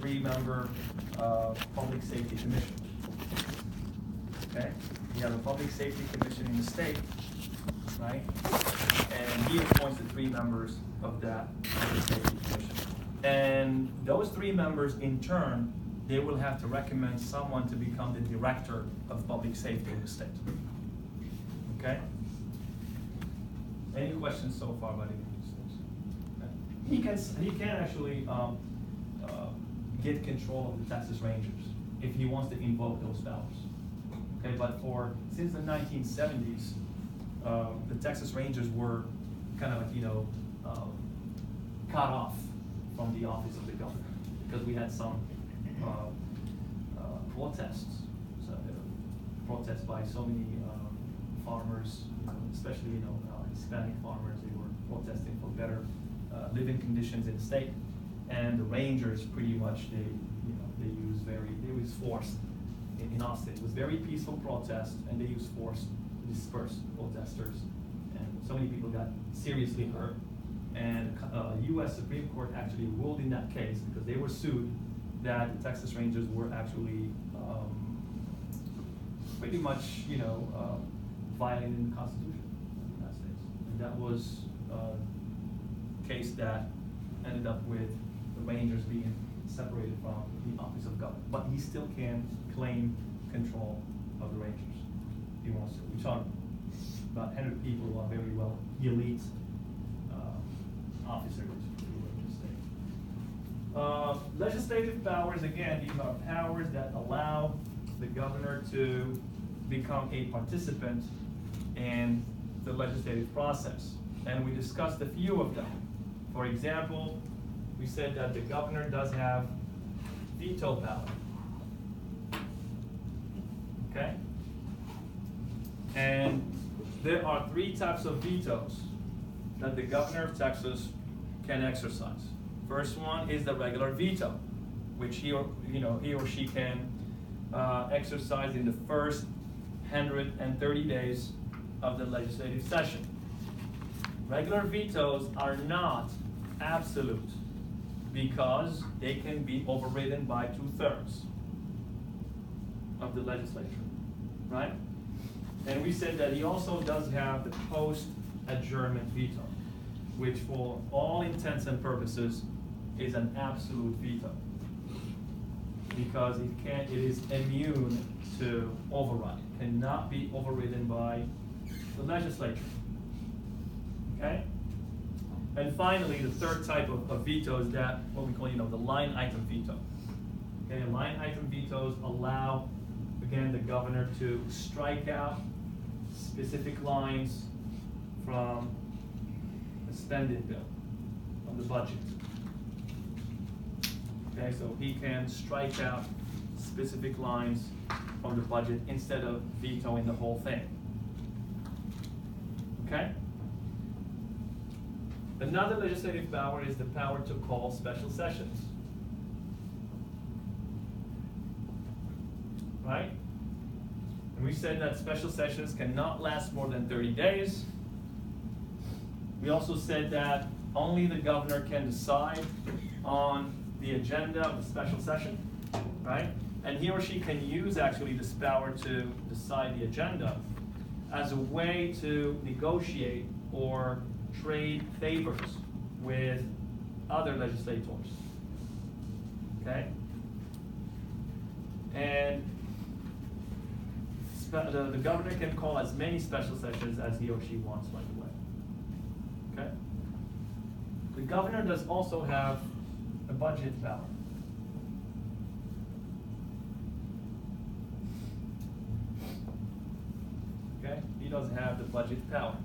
three-member public safety commission. Okay, you have a public safety commission in the state, right? And he appoints the three members of that public safety commission. And those three members, in turn, they will have to recommend someone to become the director of public safety in the state. Okay? Any questions so far about any of these things? Okay. He can actually get control of the Texas Rangers if he wants to invoke those powers. Okay, but since the 1970s, the Texas Rangers were kind of like, cut off from the office of the governor because we had some protests. So protests by so many farmers, especially Hispanic farmers. They were protesting for better living conditions in the state, and the Rangers pretty much they used force in Austin. It was very peaceful protest, and they used force to disperse protesters, and so many people got seriously hurt. And U.S. Supreme Court actually ruled in that case because they were sued that the Texas Rangers were actually pretty much violating the Constitution of the United States. And that was a case that ended up with the Rangers being separated from the office of governor. But he still can claim control of the Rangers if he wants to. We talked about 100 people who are very well elite officers in the state. Legislative powers, again, these are powers that allow the governor to become a participant in the legislative process. And we discussed a few of them. For example, we said that the governor does have veto power. Okay? And there are three types of vetoes that the governor of Texas can exercise. First one is the regular veto, which he or she can exercise in the first 130 days of the legislative session. Regular vetoes are not absolute because they can be overridden by 2/3 of the legislature, right? And we said that he also does have the post-adjournment veto, which for all intents and purposes is an absolute veto because it is immune to override, cannot be overridden by the legislature. Okay? And finally, the third type of veto is that what we call, the line item veto. Okay, line item vetoes allow, again, the governor to strike out specific lines from the spending bill, from the budget. Okay, so he can strike out specific lines from the budget instead of vetoing the whole thing. Okay? Another legislative power is the power to call special sessions. Right? And we said that special sessions cannot last more than 30 days. We also said that only the governor can decide on the agenda of the special session, right? And he or she can use actually this power to decide the agenda as a way to negotiate or trade favors with other legislators, okay? And the governor can call as many special sessions as he or she wants, by the way, okay? The governor does also have a budget power. Okay, he does have the budget power.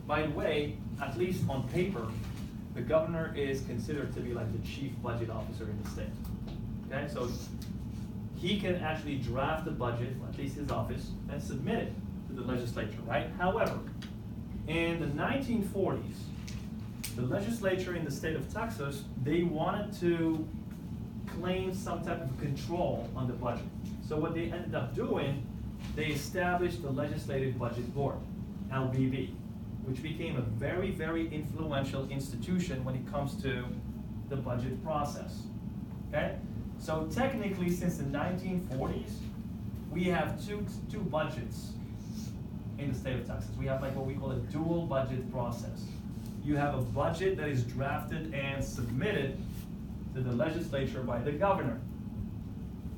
By the way, at least on paper, the governor is considered to be like the chief budget officer in the state. Okay, so he can actually draft the budget, at least his office, and submit it to the legislature, right? However, in the 1940s, the legislature in the state of Texas, they wanted to claim some type of control on the budget. So what they ended up doing, they established the Legislative Budget Board, LBB, which became a very, very influential institution when it comes to the budget process. Okay? So technically, since the 1940s, we have two budgets in the state of Texas. We have like what we call a dual budget process. You have a budget that is drafted and submitted to the legislature by the governor.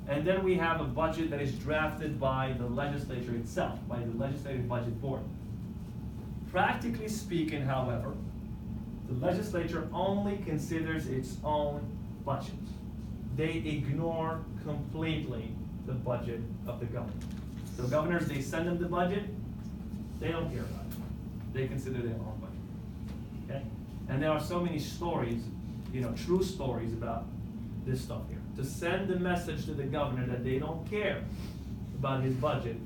And then we have a budget that is drafted by the legislature itself, by the Legislative Budget Board. Practically speaking, however, the legislature only considers its own budget. They ignore completely the budget of the governor. So governors, they send them the budget, they don't care about it. They consider their own budget, okay? And there are so many stories, true stories about this stuff here. To send the message to the governor that they don't care about his budget,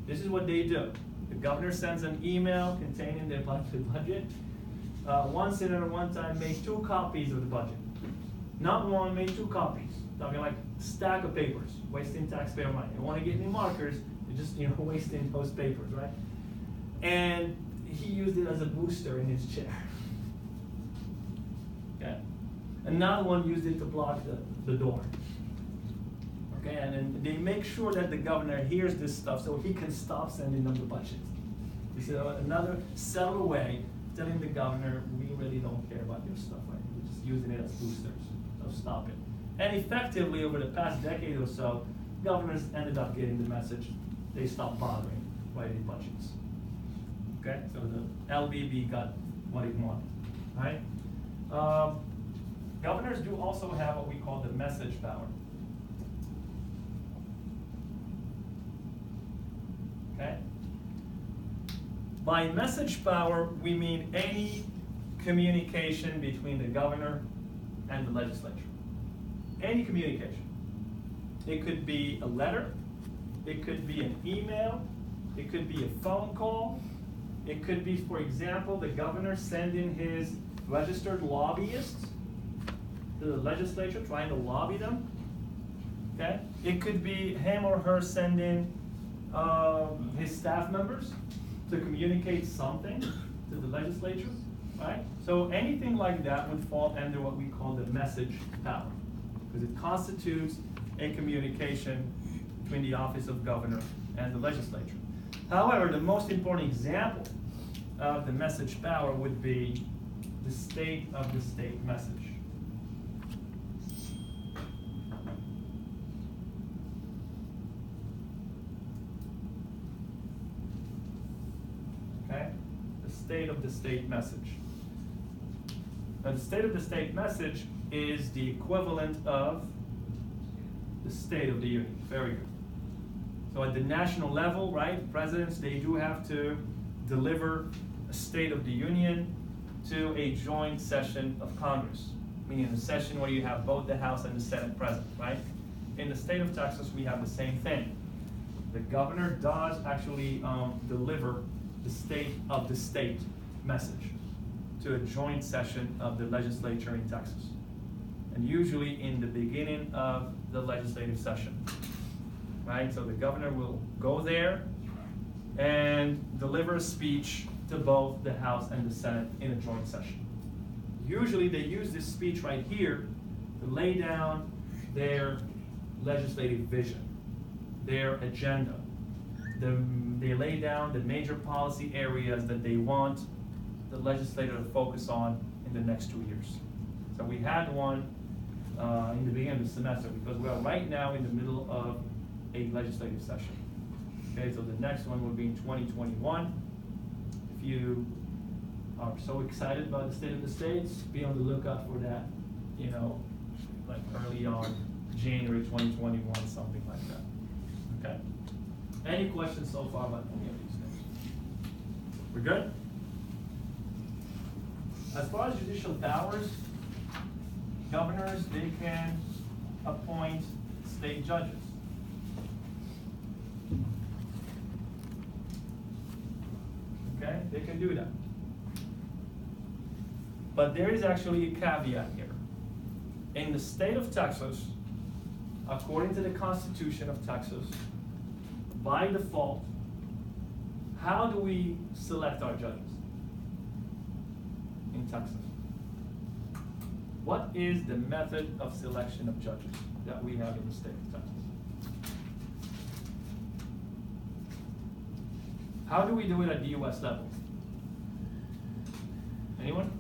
this is what they do. The governor sends an email containing their budget. One senator one time made 2 copies of the budget. Not one, made 2 copies. Talking like stack of papers, wasting taxpayer money. They want to get any markers, they're just wasting those papers, right? And he used it as a booster in his chair. Okay. Another one used it to block the door. Okay, and then they make sure that the governor hears this stuff so he can stop sending them the budget. This is another subtle way telling the governor, we really don't care about your stuff, right? We're just using it as boosters, so stop it. And effectively, over the past decade or so, governors ended up getting the message. They stopped bothering writing budgets. Okay, so the LBB got what it wanted, right? Governors do also have what we call the message power. Okay? By message power, we mean any communication between the governor and the legislature. Any communication. It could be a letter, it could be an email, it could be a phone call, it could be, for example, the governor sending his registered lobbyists to the legislature, trying to lobby them. Okay? It could be him or her sending his staff members to communicate something to the legislature, right? So anything like that would fall under what we call the message power, because it constitutes a communication between the office of governor and the legislature. However, the most important example of the message power would be the state of the state message. Okay? The state of the state message. Now, the state of the state message is the equivalent of the State of the Union. Very good. So at the national level, right, presidents, they do have to deliver a State of the Union to a joint session of Congress, meaning a session where you have both the House and the Senate present, right? In the state of Texas, we have the same thing. The governor does actually deliver the state of the state message to a joint session of the legislature in Texas, and usually in the beginning of the legislative session, right? So the governor will go there and deliver a speech to both the House and the Senate in a joint session. Usually they use this speech right here to lay down their legislative vision, their agenda. They lay down the major policy areas that they want the legislature to focus on in the next 2 years. So we had one in the beginning of the semester, because we are right now in the middle of a legislative session. Okay, so the next one will be in 2021. If you are so excited about the state of the states, be on the lookout for that, like early on, January 2021, something like that. Okay? Any questions so far about any of these things? We're good? As far as judicial powers, governors, they can appoint state judges. Okay, they can do that. But there is actually a caveat here. In the state of Texas, according to the Constitution of Texas, by default, how do we select our judges in Texas? What is the method of selection of judges that we have in the state of Texas? How do we do it at the US level? Anyone?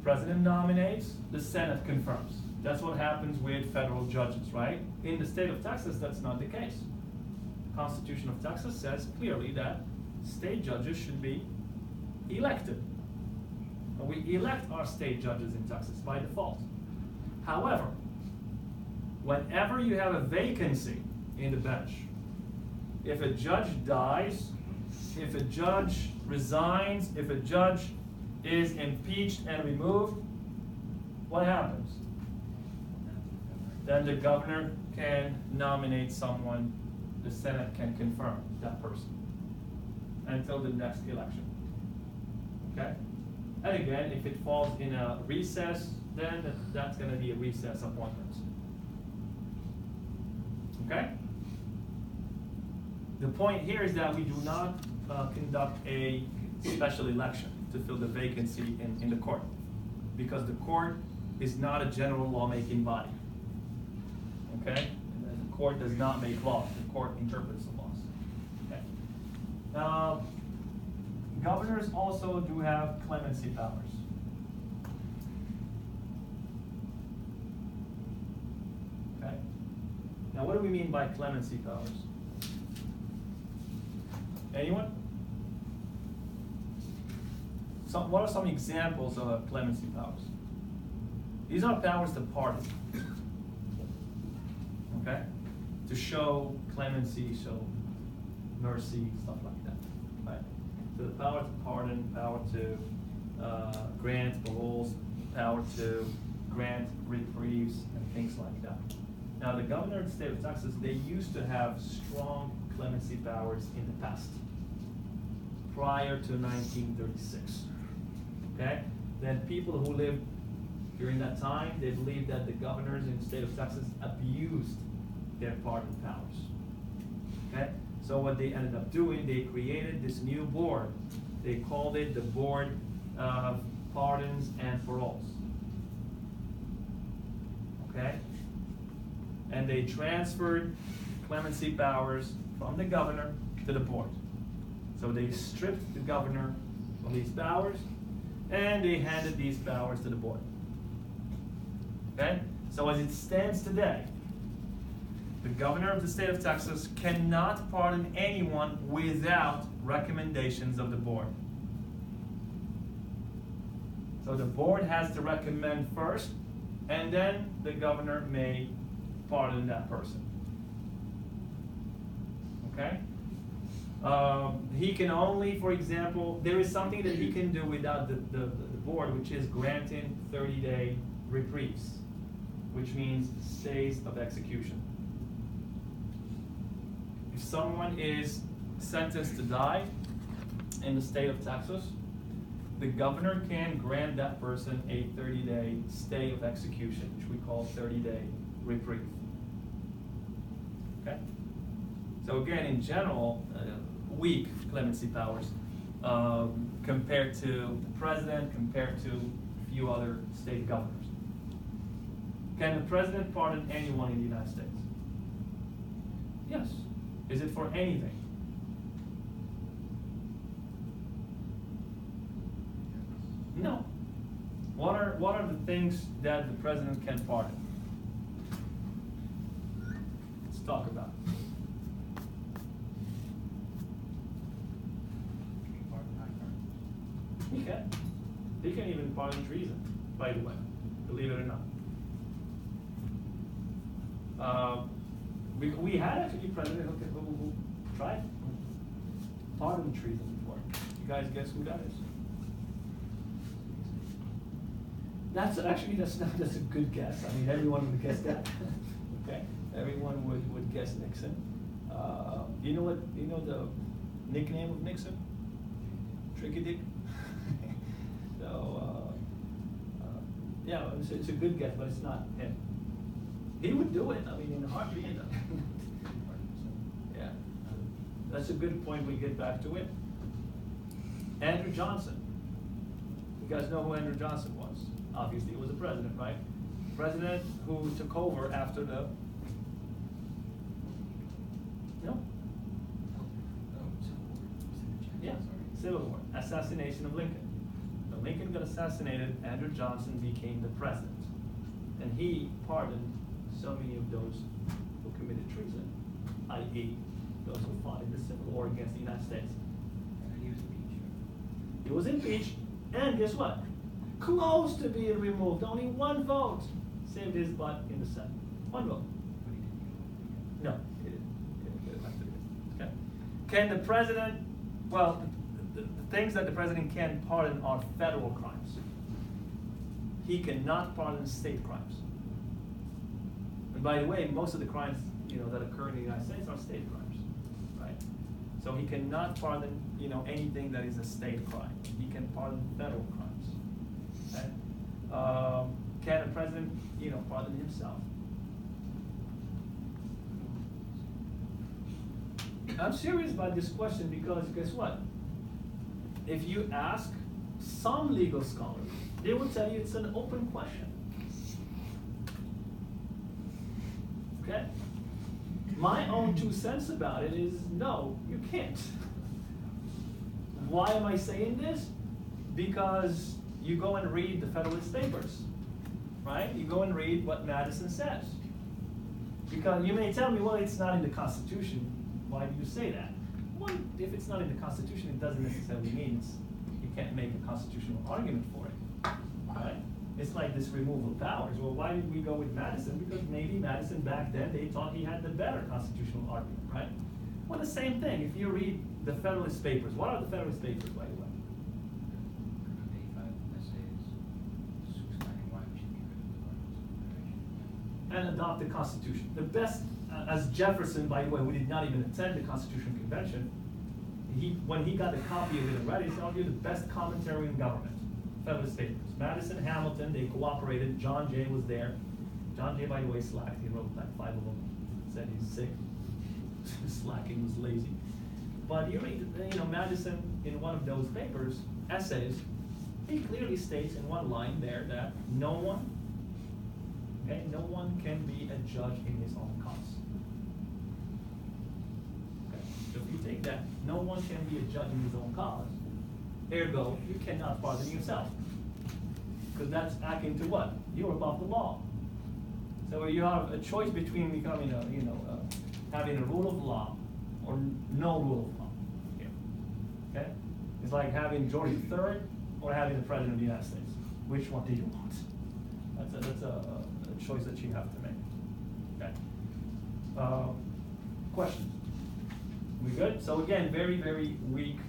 President nominates, the Senate confirms. That's what happens with federal judges, right? In the state of Texas, that's not the case. Constitution of Texas says clearly that state judges should be elected. And we elect our state judges in Texas by default. However, whenever you have a vacancy in the bench, if a judge dies, if a judge resigns, if a judge is impeached and removed, what happens? Then the governor can nominate someone, the Senate can confirm that person until the next election. Okay? And again, if it falls in a recess, then that's going to be a recess appointment. Okay? The point here is that we do not conduct a special election to fill the vacancy in the court, because the court is not a general lawmaking body. Okay? And the court does not make laws. The court interprets the laws. Okay? Governors also do have clemency powers. Okay? Now, what do we mean by clemency powers? Anyone? What are some examples of clemency powers? These are powers to pardon. Okay? To show clemency, show mercy, stuff like that. Right? So the power to pardon, power to grant paroles, power to grant reprieves, and things like that. Now, the governor of the state of Texas, they used to have strong clemency powers in the past, prior to 1936. Okay? Then people who lived during that time, they believed that the governors in the state of Texas abused their pardon powers. Okay? So what they ended up doing, they created this new board. They called it the Board of Pardons and Paroles. Okay? And they transferred clemency powers from the governor to the board. So they stripped the governor of these powers, and they handed these powers to the board. Okay? So as it stands today, the governor of the state of Texas cannot pardon anyone without recommendations of the board. So the board has to recommend first, and then the governor may pardon that person. Okay? He can only, for example, there is something that he can do without the board, which is granting 30-day reprieves, which means stays of execution. If someone is sentenced to die in the state of Texas, the governor can grant that person a 30-day stay of execution, which we call 30-day reprieve. Okay? So again, in general, weak clemency powers compared to the president, compared to a few other state governors. Can the president pardon anyone in the United States? Yes. Is it for anything? No. What are the things that the president can pardon? Let's talk about it. He can. He can even pardon treason, by the way, believe it or not. We had actually a president who tried pardon treason before. You guys guess who that is? That's a good guess. I mean, everyone would guess that. Okay, everyone would guess Nixon. You know the nickname of Nixon? Tricky Dick. So yeah, it's a good guess, but it's not him. He would do it. I mean, in a heartbeat. Yeah, that's a good point. We get back to it. Andrew Johnson. You guys know who Andrew Johnson was? Obviously, he was the president, right? President who took over after the, no? Yeah, Civil War, assassination of Lincoln. When Lincoln got assassinated, Andrew Johnson became the president. And he pardoned so many of those who committed treason, i.e. those who fought in the Civil War against the United States. And he was impeached. He was impeached, and guess what? Close to being removed. Only one vote saved his butt in the Senate. One vote. But he didn't get elected. No, he didn't get elected. Okay. Can the president, well, the things that the president can pardon are federal crimes. He cannot pardon state crimes. And by the way, most of the crimes, that occur in the United States are state crimes, right? So he cannot pardon, anything that is a state crime. He can pardon federal crimes. Okay? Can a president, pardon himself? I'm serious about this question because guess what? If you ask some legal scholars, they will tell you it's an open question. Okay? My own 2 cents about it is no, you can't. Why am I saying this? Because you go and read the Federalist Papers, right? You go and read what Madison says. Because you may tell me, well, it's not in the Constitution. Why do you say that? Well, if it's not in the Constitution, it doesn't necessarily mean you can't make a constitutional argument for it, right? It's like this removal of powers. Well, why did we go with Madison? Because maybe Madison back then, they thought he had the better constitutional argument, right? Well, the same thing. If you read the Federalist Papers, what are the Federalist Papers, by the way? 85 essays explaining why we should get rid of the Constitution. And adopt the Constitution. The best, as Jefferson, by the way, who did not even attend the Constitutional Convention, when he got a copy of it and read it, he said, I'll give you the best commentary in government. Federalist Papers. Madison, Hamilton, they cooperated. John Jay was there. John Jay, by the way, slacked. He wrote like 5 of them. Said he's sick. Slacking, was lazy. But you read, Madison in one of those papers, essays, he clearly states in one line there that no one can be a judge in his own cause. Okay. So if you take that, no one can be a judge in his own cause, ergo, you cannot pardon yourself. Because that's akin to what? You're above the law. So you have a choice between becoming having a rule of law or no rule of law. Yeah. Okay? It's like having George III or having the President of the United States. Which one do you want? That's a choice that you have to make. Okay. Questions? We good? So again, very, very weak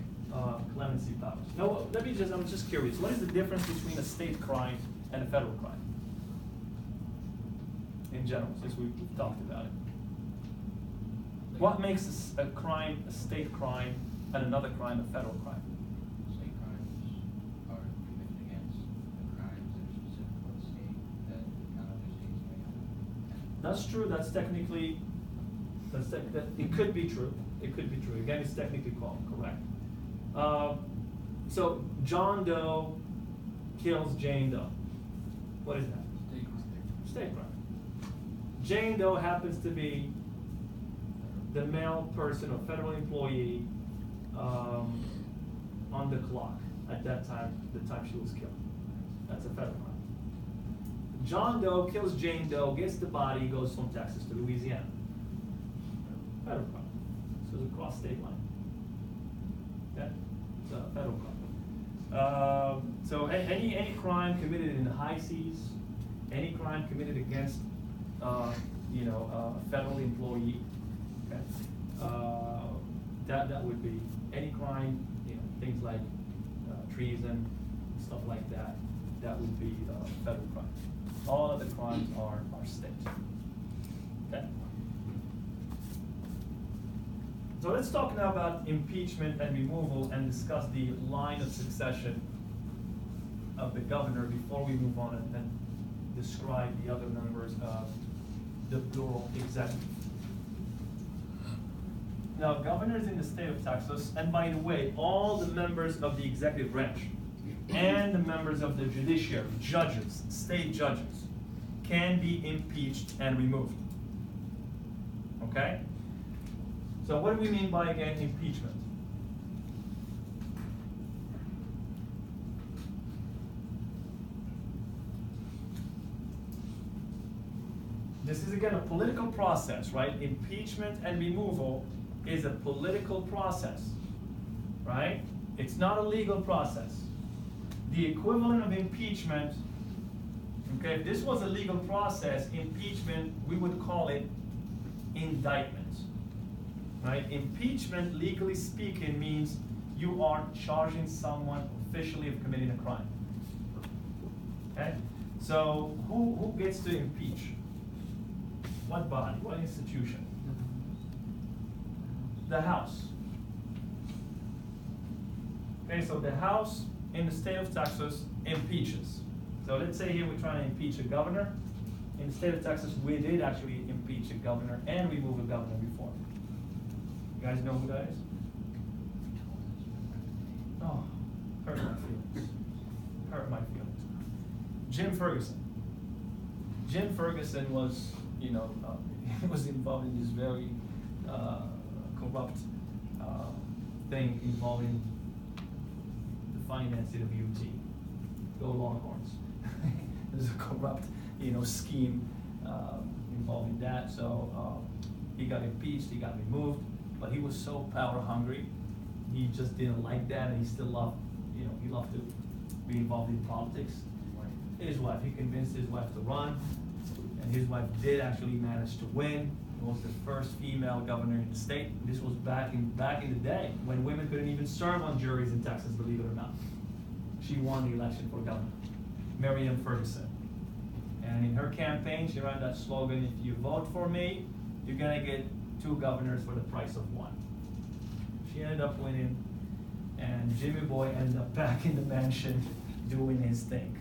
clemency powers. Now, I'm just curious. What is the difference between a state crime and a federal crime? In general, since we've talked about it. What makes a crime a state crime and another crime a federal crime? State crimes are committed against the crimes that are specific for the state that none other states may have. That's true. That's technically, it could be true. It could be true. Again, it's technically correct. So John Doe kills Jane Doe. What is that? State crime. Jane Doe happens to be the male person or federal employee on the clock at that time, the time she was killed. That's a federal crime. John Doe kills Jane Doe, gets the body, goes from Texas to Louisiana. Federal crime. So it's across state line. Okay? It's a federal crime. So any crime committed in the high seas, any crime committed against a federal employee, okay? That would be any crime, things like treason, stuff like that. That would be federal crime. All other crimes are state. Okay. So let's talk now about impeachment and removal and discuss the line of succession of the governor before we move on and describe the other members of the plural executive. Now, governors in the state of Texas, and by the way, all the members of the executive branch, and the members of the judiciary, judges, state judges, can be impeached and removed. Okay? So what do we mean by, again, impeachment? This is, again, a political process, right? Impeachment and removal is a political process, right? It's not a legal process. The equivalent of impeachment, okay, if this was a legal process, impeachment, we would call it indictment, right? Impeachment, legally speaking, means you are charging someone officially of committing a crime, okay? So who gets to impeach? What body, what institution? The House. Okay, so the House in the state of Texas impeaches. So let's say here we're trying to impeach a governor. In the state of Texas, we did actually impeach a governor and remove a governor before. You guys know who that is? Oh, hurt my feelings. Hurt my feelings. Jim Ferguson. Jim Ferguson was, was involved in this very corrupt thing involving the financing of UT. Go Longhorns. There's a corrupt, scheme involving that. So he got impeached, he got removed, but he was so power hungry. He just didn't like that, and he still loved, he loved to be involved in politics. His wife, he convinced his wife to run, and his wife did actually manage to win. He was the first female governor in the state. This was back in the day when women couldn't even serve on juries in Texas, believe it or not. She won the election for governor, Marianne Ferguson. And in her campaign, she ran that slogan, "If you vote for me, you're gonna get 2 governors for the price of 1." She ended up winning, and Jimmy Boy ended up back in the mansion doing his thing.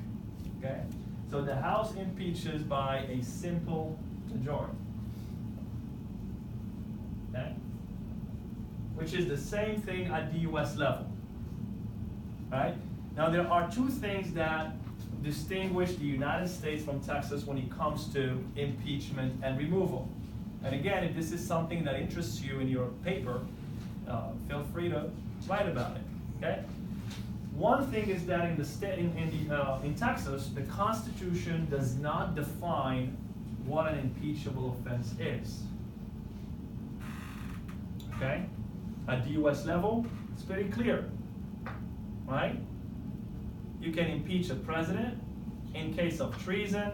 Okay? So the House impeaches by a simple majority. Okay? Which is the same thing at the US level. Right? Now there are 2 things that distinguish the United States from Texas when it comes to impeachment and removal. And again, if this is something that interests you in your paper, feel free to write about it. Okay? One thing is that in the state, in Texas, the Constitution does not define what an impeachable offense is. Okay? At the U.S. level, it's very clear, right? You can impeach a president in case of treason,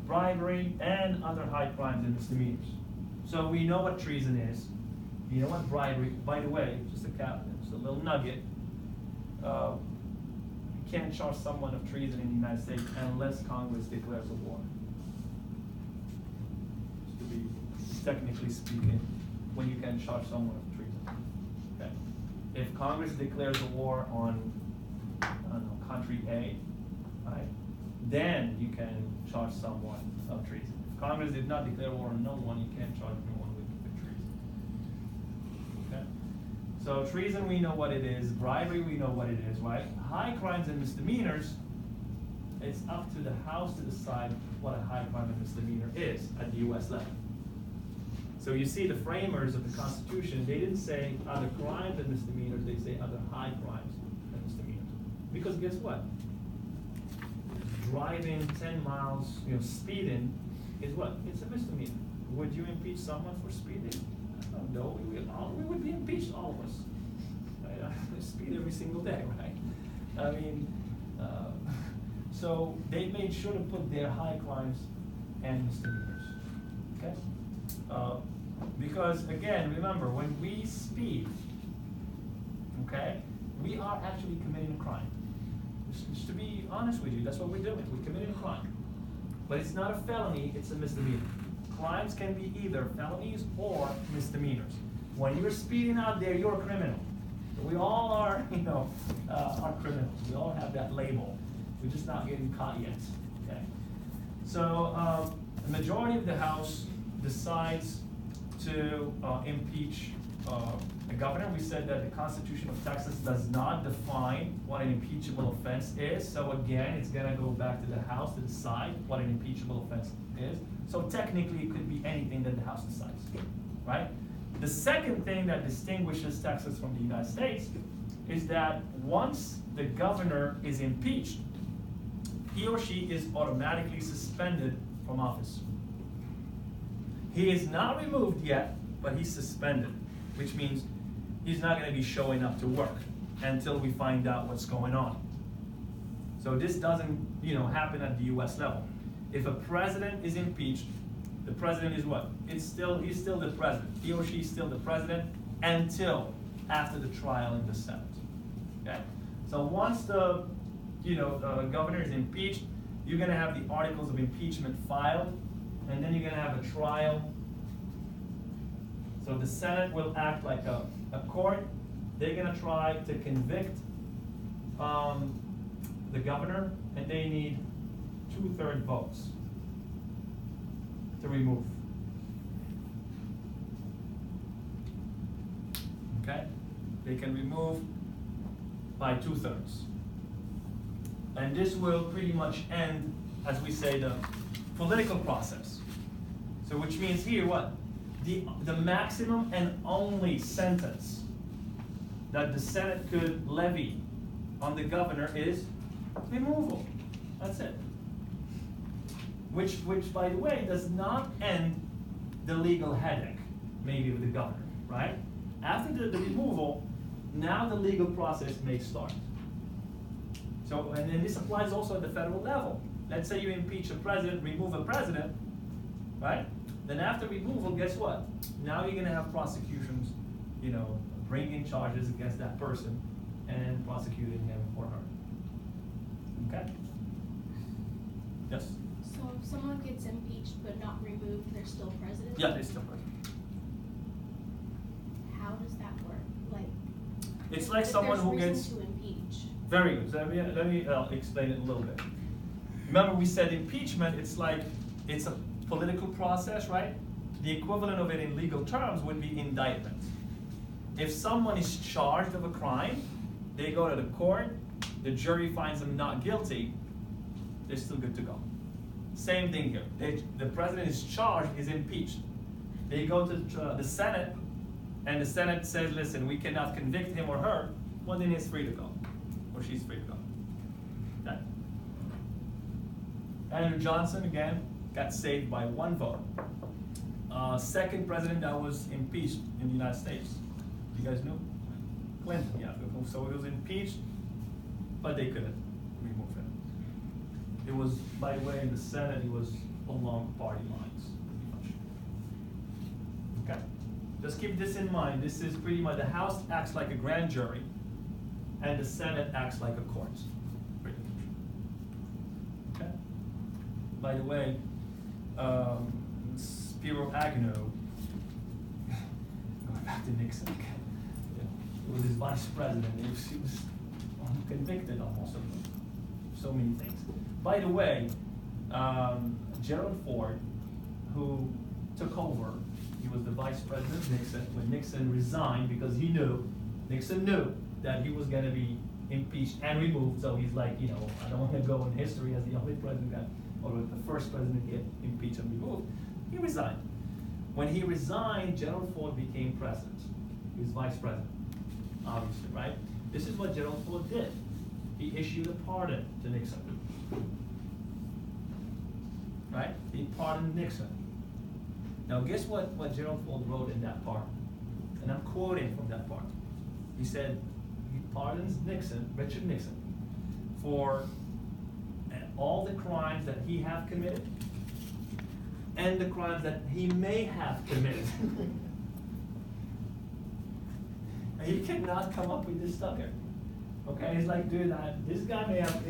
bribery, and other high crimes and misdemeanors. So we know what treason is. You know what bribery? By the way, just a little nugget. You can't charge someone of treason in the United States unless Congress declares a war. Just to be technically speaking, when you can charge someone of treason. Okay. If Congress declares a war on, country A, right, then you can charge someone of treason. If Congress did not declare war on no one, you can't charge no one with treason. Okay? So treason, we know what it is. Bribery, we know what it is, right? High crimes and misdemeanors, it's up to the House to decide what a high crime and misdemeanor is at the U.S. level. So you see, the framers of the Constitution, they didn't say other crimes and misdemeanors, they say other high crimes and misdemeanors. Because guess what? Driving 10 miles, speeding is what? It's a misdemeanor. Would you impeach someone for speeding? I don't know. We would be impeached, all of us. Right? I speed every single day, right? I mean, so they made sure to put their high crimes and misdemeanors. Okay? Because again, remember, when we speed, okay, we are actually committing a crime. Just to be honest with you, that's what we're doing. We're committing a crime. But it's not a felony, it's a misdemeanor. Crimes can be either felonies or misdemeanors. When you're speeding out there, you're a criminal. We all are, are criminals. We all have that label. We're just not getting caught yet. Okay. So the majority of the House decides to impeach the governor, we said that the Constitution of Texas does not define what an impeachable offense is. So again, it's gonna go back to the House to decide what an impeachable offense is. So technically, it could be anything that the House decides, right? The second thing that distinguishes Texas from the United States is that once the governor is impeached, he or she is automatically suspended from office. He is not removed yet, but he's suspended, which means he's not gonna be showing up to work until we find out what's going on. So this doesn't, happen at the US level. If a president is impeached, the president is what? He's still the president. He or she is still the president until after the trial in the Senate. Okay? So once the governor is impeached, you're gonna have the articles of impeachment filed, and then you're gonna have a trial. So the Senate will act like a court. They're gonna try to convict the governor, and they need 2/3 votes to remove. Okay? They can remove by 2/3. And this will pretty much end, as we say, the political process. So which means here what? The maximum and only sentence that the Senate could levy on the governor is removal. That's it. Which by the way, does not end the legal headache, maybe with the governor, right? After the removal, now the legal process may start. So, and then this applies also at the federal level. Let's say you impeach a president, remove a president, right? Then after removal, guess what? Now you're gonna have prosecutions, bringing charges against that person and prosecuting him or her. Okay? Yes? So if someone gets impeached but not removed, they're still president? Yeah, they're still president. How does that work? Like, It's like if someone who there's gets. reason to impeach. Very good. So let me explain it a little bit. Remember, we said impeachment, it's a political process, right? The equivalent of it in legal terms would be indictment. If someone is charged of a crime, they go to the court, the jury finds them not guilty, they're still good to go. Same thing here. The president is charged, is impeached. They go to the Senate, and the Senate says, listen, we cannot convict him or her, well, then he's free to go, or she's free to go. Okay. Andrew Johnson, again, got saved by 1 vote. Second president that was impeached in the United States. You guys knew? Clinton, yeah. So he was impeached, but they couldn't remove him. It was, by the way, in the Senate, it was along party lines, pretty much. Okay? Just keep this in mind. This is pretty much, the House acts like a grand jury, and the Senate acts like a court, pretty much. Okay? By the way, Spiro Agnew, going back to Nixon, he was his vice president. He was convicted almost of so many things. By the way, Gerald Ford, who took over, he was the vice president of Nixon when Nixon resigned because Nixon knew that he was going to be impeached and removed. So he's like, I don't want to go in history as the only president that, or the first president to get impeached and removed. He resigned. When he resigned, Gerald Ford became president. He was vice president, obviously, right? This is what Gerald Ford did. He issued a pardon to Nixon. Right? He pardoned Nixon. Now guess what Gerald Ford wrote in that pardon? And I'm quoting from that pardon. He said he pardons Richard Nixon, for all the crimes that he have committed and the crimes that he may have committed. And you cannot come up with this stuff here. Okay, it's like, dude, this guy may have,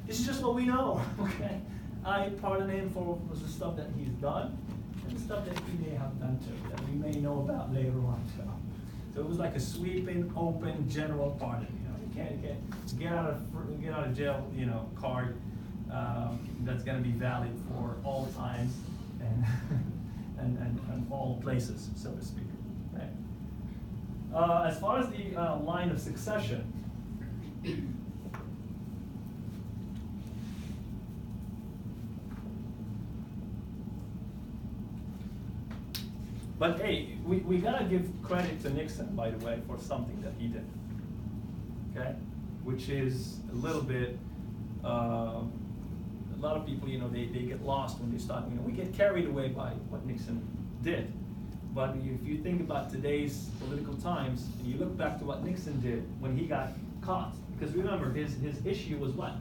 this is just what we know, okay? I pardon him for the stuff that he's done and the stuff that he may have done too, that we may know about later on. So it was like a sweeping, open, general pardon. You can't get out of jail, card that's going to be valid for all times and all places, so to speak. Right? As far as the line of succession, but hey, we gotta give credit to Nixon, by the way, for something that he did, okay? Which is a little bit, a lot of people, they get lost when they start, we get carried away by what Nixon did. But if you think about today's political times, and you look back to what Nixon did when he got caught, because remember, his issue was what?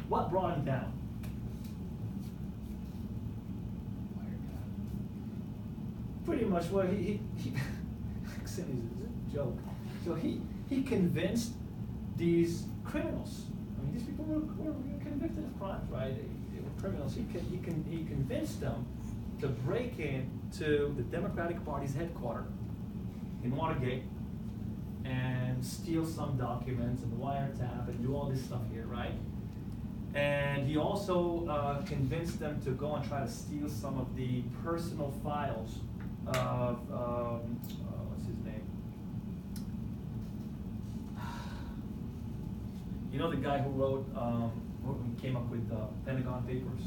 What brought him down? Pretty much what he Nixon is a joke. So he convinced these criminals. I mean, these people were convicted of crimes, right? They were criminals. He convinced them to break into the Democratic Party's headquarters in Watergate and steal some documents and wiretap and do all this stuff here, right? And he also convinced them to go and try to steal some of the personal files of, what's his name? You know the guy who wrote, came up with the Pentagon Papers?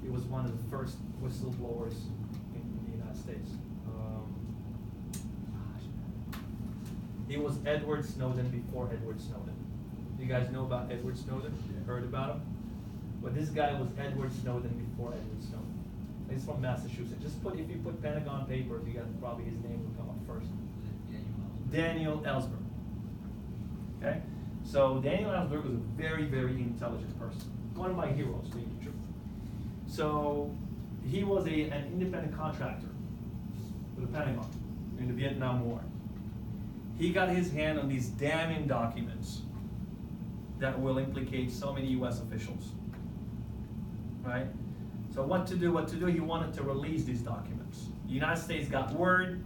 He was one of the first whistleblowers in the United States. He was Edward Snowden before Edward Snowden. You guys know about Edward Snowden? Yeah. Heard about him? But this guy was Edward Snowden before Edward Snowden. He's from Massachusetts. If you put Pentagon Papers, you got probably his name will come up first. Daniel Ellsberg. Okay? So Daniel Ellsberg was a very, very intelligent person. One of my heroes, to tell you the truth. So he was an independent contractor for the Pentagon in the Vietnam War. He got his hand on these damning documents that will implicate so many US officials, right? So what to do? He wanted to release these documents. The United States got word,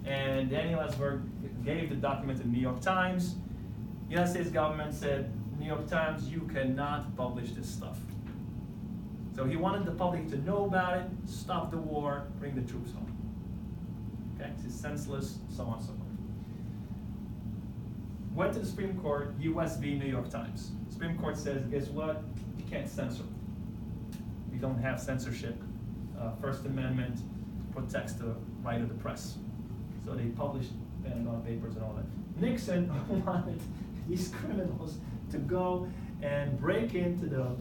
and Daniel Ellsberg gave the document to the New York Times. The United States government said, New York Times, you cannot publish this stuff. So he wanted the public to know about it, stop the war, bring the troops home. Okay, it's senseless, so on and so forth. Went to the Supreme Court, US v. New York Times. Supreme Court says, guess what? You can't censor. We don't have censorship. First Amendment protects the right of the press. So they published Pentagon Papers and all that. Nixon wanted these criminals to go and break into the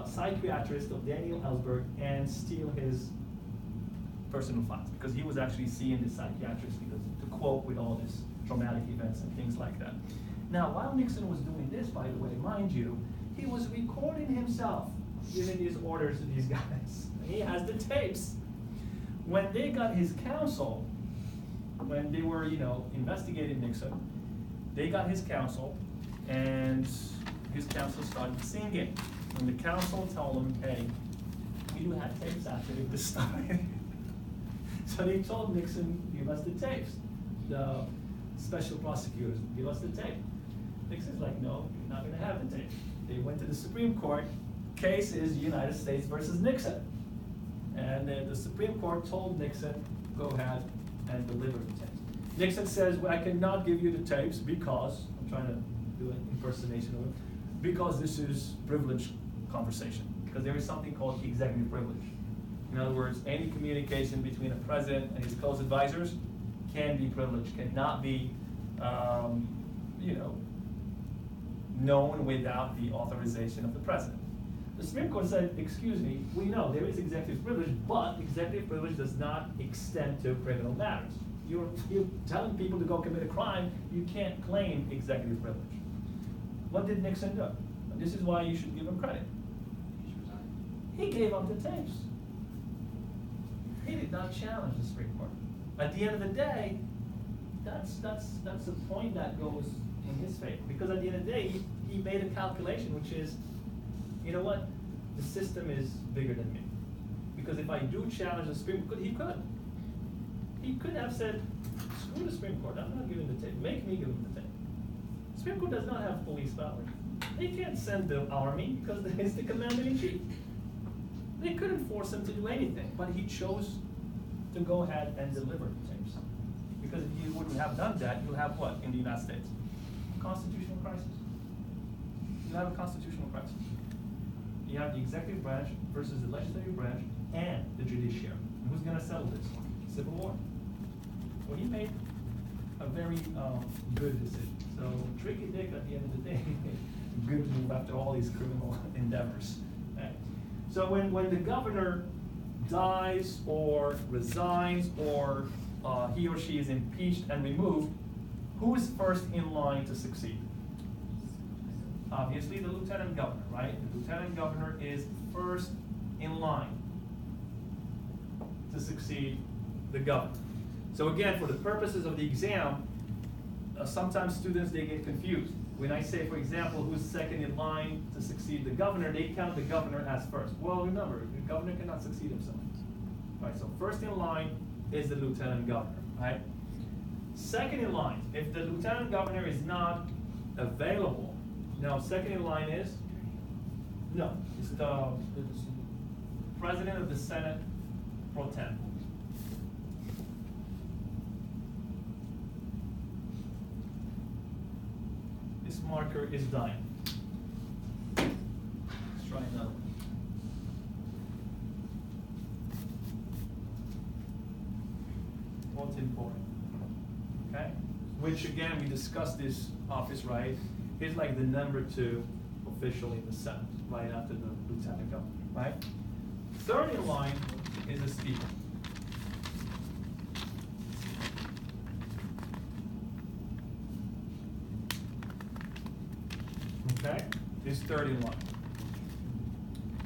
psychiatrist of Daniel Ellsberg and steal his personal files, because he was actually seeing the psychiatrist to cope with all this traumatic events and things like that. Now, while Nixon was doing this, by the way, mind you, he was recording himself, giving these orders to these guys. He has the tapes. When they got his counsel, when they were, investigating Nixon, they got his counsel, and his counsel started singing. And the counsel told him, hey, we do have tapes after this started. So they told Nixon, give us the tapes. The special prosecutors, give us the tape. Nixon's like, no, you're not gonna have the tape. They went to the Supreme Court. Case is United States versus Nixon. And then the Supreme Court told Nixon, go ahead and deliver the tapes. Nixon says, well, I cannot give you the tapes because, I'm trying to do an impersonation of it, because this is privileged conversation. Because there is something called executive privilege. In other words, any communication between a president and his close advisors can be privileged, cannot be, known without the authorization of the president. The Supreme Court said, excuse me, we know there is executive privilege, but executive privilege does not extend to criminal matters. You're telling people to go commit a crime, you can't claim executive privilege. What did Nixon do? And this is why you should give him credit. He gave up the tapes. He did not challenge the Supreme Court. At the end of the day, that's a point that goes in his favor. Because at the end of the day, he made a calculation, which is, you know what? The system is bigger than me. Because if I do challenge the Supreme Court, he could. He could have said, screw the Supreme Court, I'm not giving the tape. Make me give him the tape. The Supreme Court does not have police power. They can't send the army because it's the commander-in-chief. They couldn't force him to do anything, but he chose to go ahead and deliver the tapes. Because if you wouldn't have done that, you'll have what in the United States? Constitutional crisis. You have a constitutional crisis. You have the executive branch versus the legislative branch and the judiciary. And who's going to settle this? Civil war. Well, he made a very good decision. So Tricky Dick, at the end of the day, good move after all these criminal endeavors. Right? So when the governor dies or resigns or he or she is impeached and removed, who is first in line to succeed? Obviously the lieutenant governor, right? The lieutenant governor is first in line to succeed the governor. So again, for the purposes of the exam, sometimes students, they get confused. When I say, for example, who's second in line to succeed the governor, they count the governor as first. Well, remember, the governor cannot succeed himself. Right, so first in line is the lieutenant governor, right? Second in line, if the lieutenant governor is not available, now second in line is? No, it's the president of the Senate pro tem. This marker is dying. Let's try another one. What's important? Okay? Which again, we discussed this office, right? He's like the number 2 official in the Senate, right after the lieutenant governor, right? Third in line is the speaker. Okay? Is third in line.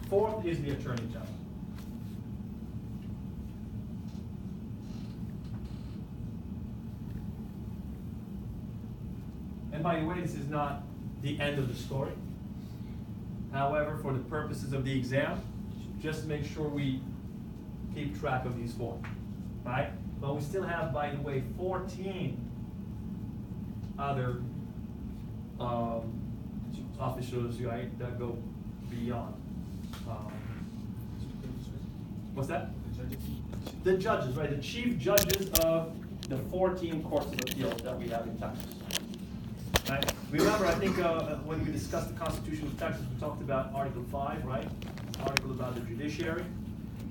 Fourth is the attorney general. And by the way, this is not the end of the story. However, for the purposes of the exam, just make sure we keep track of these 4, right? But we still have, by the way, 14 other officials, right, that go beyond. What's that? The judges, right? The chief judges of the 14 courts of appeal that we have in Texas. Right? Remember, I think when we discussed the Constitution of Texas, we talked about Article 5, right? Article about the judiciary.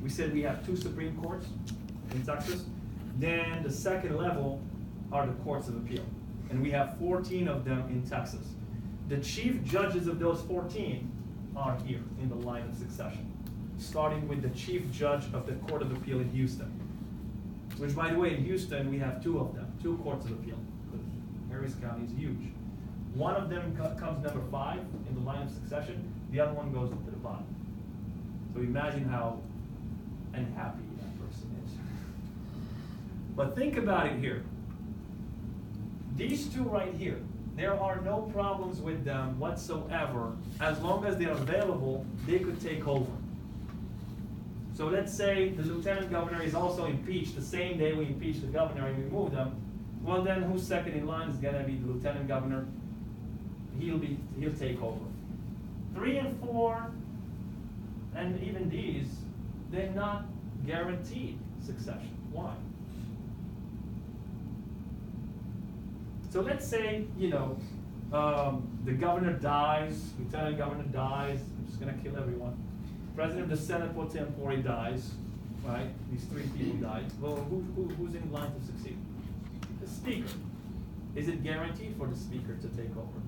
We said we have 2 Supreme Courts in Texas. Then the second level are the courts of appeal. And we have 14 of them in Texas. The chief judges of those 14 are here in the line of succession, starting with the chief judge of the Court of Appeal in Houston. Which, by the way, in Houston, we have 2 of them, 2 courts of appeal, because Harris County is huge. One of them comes number 5 in the line of succession, the other one goes to the bottom. So imagine how unhappy that person is. But think about it here. These 2 right here, there are no problems with them whatsoever. As long as they're available, they could take over. So let's say the lieutenant governor is also impeached the same day we impeach the governor and remove them. Well, then who's second in line is gonna be the lieutenant governor. He'll take over. 3 and 4, and even these, they're not guaranteed succession. Why? So let's say, the governor dies, lieutenant governor dies, I'm just gonna kill everyone. President of the Senate pro tempore dies, right? These 3 people died. Well, who's in line to succeed? The speaker. Is it guaranteed for the speaker to take over?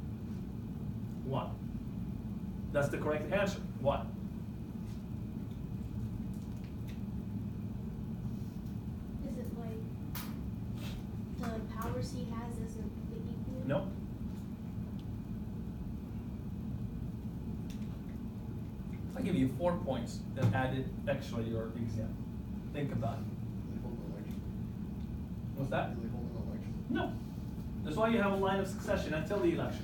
1. That's the correct answer. 1. Is it like the powers he has isn't the equal? No. I'll give you 4 points that added extra to your exam. Think about it. They hold an election. What's that? Do they hold an election? No. That's why you have a line of succession until the election.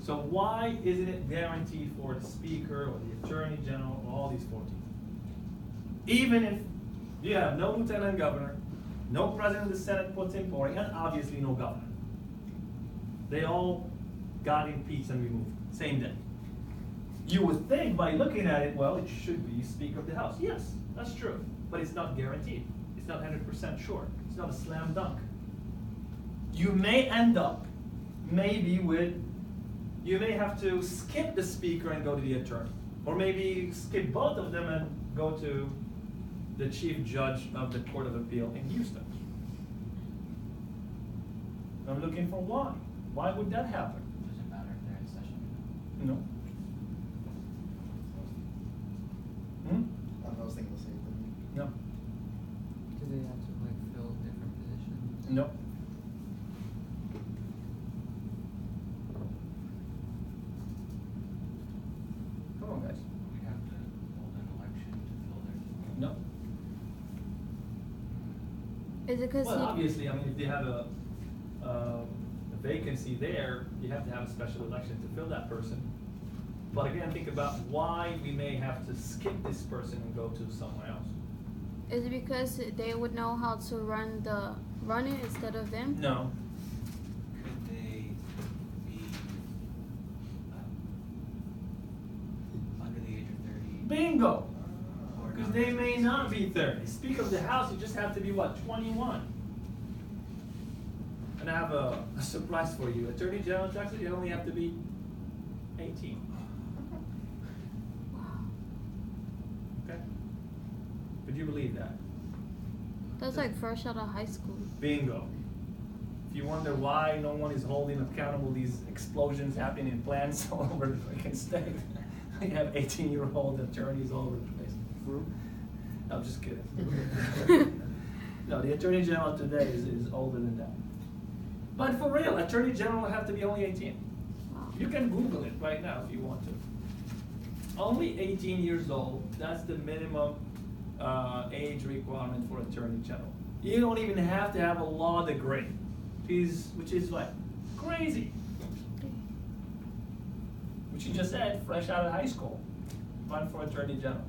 So why isn't it guaranteed for the speaker or the attorney general or all these 14? Even if you have no lieutenant governor, no president of the Senate pro tempore, and obviously no governor. They all got impeached and removed, same day. You would think by looking at it, well, it should be Speaker of the House. Yes, that's true, but it's not guaranteed. It's It's not 100% sure. It's not a slam dunk. You may end up maybe with, you may have to skip the speaker and go to the attorney. Or maybe skip both of them and go to the chief judge of the Court of Appeal in Houston. I'm looking for why. Why would that happen? Doesn't matter if they're in session. No. Hmm? I was thinking the same thing. No. Do they have to like fill different positions? No. Come on, guys. We'd have to hold an election to fill their. No. Is it because Well, obviously, I mean, if they have a vacancy there, you have to have a special election to fill that person. But again, think about why we may have to skip this person and go to somewhere else. is it because they would know how to run it instead of them? No. Could they be under the age of 30? Bingo! Or Because not? they may not be 30. Speaker of the House, you just have to be what, 21? And I have a surprise for you. Attorney General of Texas, you only have to be 18. Wow. Okay? Would you believe that? That's like fresh out of high school. Bingo. If you wonder why no one is holding accountable these explosions happening in plants all over the freaking state, you have 18-year-old attorneys all over the place. I'm just kidding. No, the Attorney General today is older than that. But for real, Attorney General will have to be only 18. Wow. You can Google it right now if you want to. Only 18 years old, that's the minimum age requirement for Attorney General. You don't even have to have a law degree, which is like crazy. Which you just said, fresh out of high school, run for Attorney General.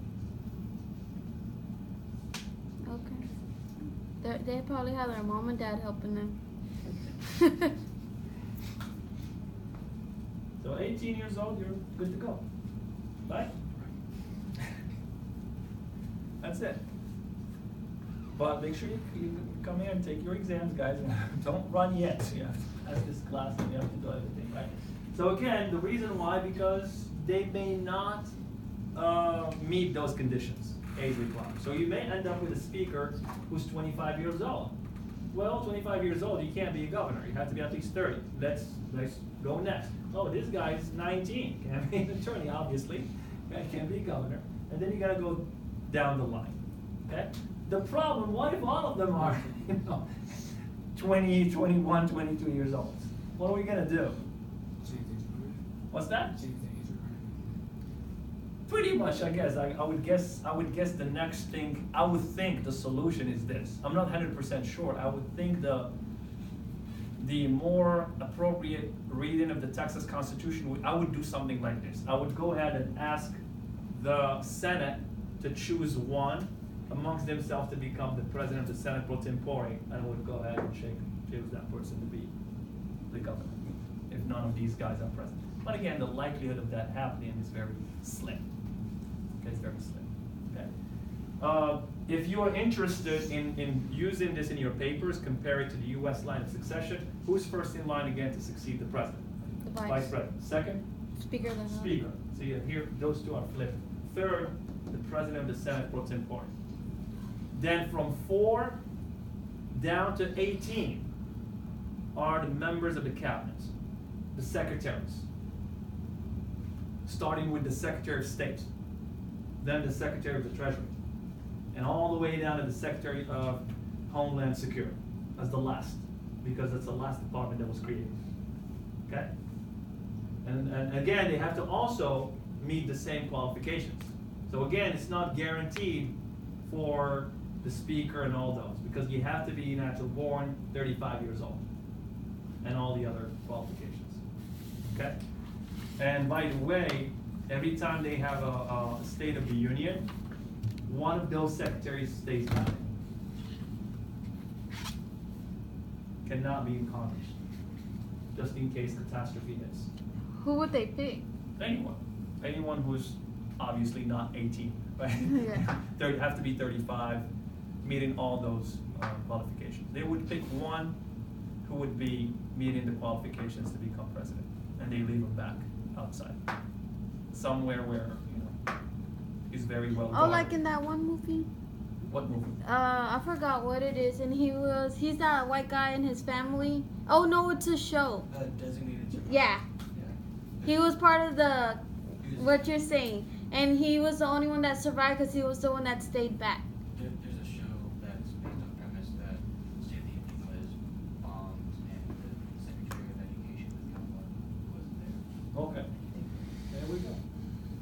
Okay. They probably have their mom and dad helping them. So 18 years old, you're good to go, right? That's it. But make sure you come here and take your exams, guys. Don't run yet. You have to pass this class and you have to do everything, right? So again, the reason why, because they may not meet those conditions, age requirements. So you may end up with a speaker who's 25 years old. Well, 25 years old, you can't be a governor. You have to be at least 30. Let's go next. Oh, this guy's 19. Can't be an attorney, obviously. Can't be a governor. And then you gotta go down the line. Okay? The problem, what if all of them are, 20, 21, 22 years old? What are we gonna do? What's that? Pretty much, I guess. I would guess the next thing. I would think the solution is this. I'm not 100% sure. I would think the more appropriate reading of the Texas Constitution, I would do something like this. I would go ahead and ask the Senate to choose one amongst themselves to become the president of the Senate pro tempore, and I would go ahead and choose that person to be the governor, if none of these guys are president. But again, the likelihood of that happening is very slim. Okay, it's very slim. Okay. If you are interested in using this in your papers, compare it to the U.S. line of succession. Who's first in line again to succeed the president? The vice. Vice president. Second? Speaker of the House. Speaker. So here, those two are flipped. Third, the president of the Senate pro tempore. Then from 4 down to 18 are the members of the cabinet, the secretaries. Starting with the Secretary of State, then the Secretary of the Treasury, and all the way down to the Secretary of Homeland Security as the last, because that's the last department that was created. Okay? And again, they have to also meet the same qualifications. So again, it's not guaranteed for the speaker and all those, because you have to be natural born, 35 years old, and all the other qualifications. Okay? And by the way, every time they have a State of the Union, one of those secretaries stays back. Cannot be in Congress, just in case catastrophe hits. Who would they pick? Anyone who's obviously not 18, right? Yeah. Have to be 35, meeting all those qualifications. They would pick one who would be meeting the qualifications to become president, and they leave him back outside, somewhere where, you know, he's very well Oh, like guarded. in that one movie? What movie? I forgot what it is, and he's that white guy and his family. Oh no, it's a show. Designated survivor. Yeah, Yeah. he was part of the, He was- what you're saying, and he was the only one that survived because he was the one that stayed back. There's a show that's based on the premise that State of the Union was bombed and the Secretary of Education was there. Okay, there we go.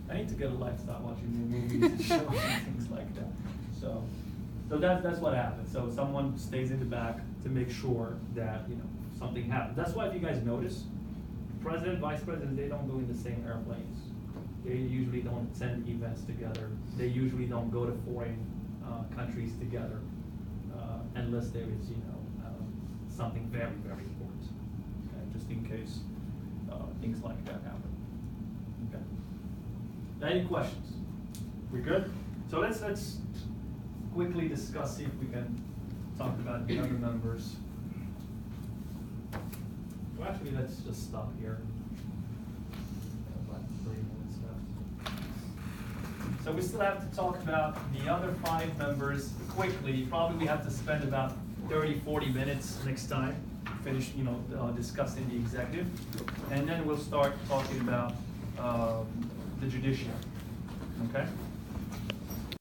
I need to get a lifestyle watching more movies and shows and things like that. So that's what happens. So someone stays in the back to make sure that, you know, something happens. That's why if you guys notice, president, vice president, they don't go in the same airplanes. They usually don't attend events together. They usually don't go to foreign countries together, unless there is, you know, something very, very important. Okay, just in case things like that happen. Okay. Any questions? We good? So let's quickly discuss, see if we can talk about the other members. Well, actually, let's just stop here. About 3 minutes left. So we still have to talk about the other 5 members quickly. Probably we have to spend about 30-40 minutes next time, finish, you know, discussing the executive. And then we'll start talking about the judiciary, okay?